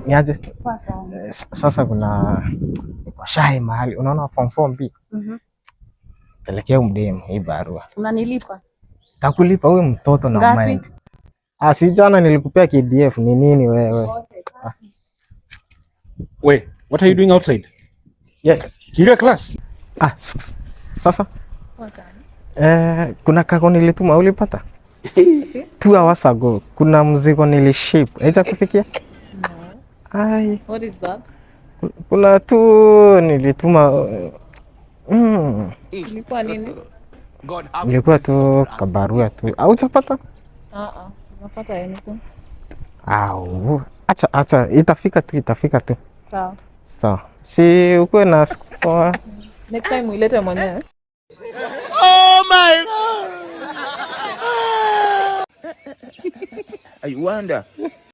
Niaje? Poa sana. Sasa kuna niko shy mahali. Unaona form 4B? Pelekea umdem hii barua. Unanilipa? Takulipa wewe mtoto na Ngapi? mind. Si jana nilikupea KDF ni nini wewe? Wait, what are you doing outside? Yes. Kiria class? Sasa? Kuna kako nilituma ulipata? 2 hours ago. Kuna mzigo niliship. Haija kufikia? No. What is that? Kuna tu nilituma Ilikuwa nini? Nilikuwa tu kabarua tu. Haujapata? Sijapata anything. Acha itafika tu. Sawa. Sawa. Si ukuwe na siku poa. Next time uilete mwenyewe. Oh my God! I wonder.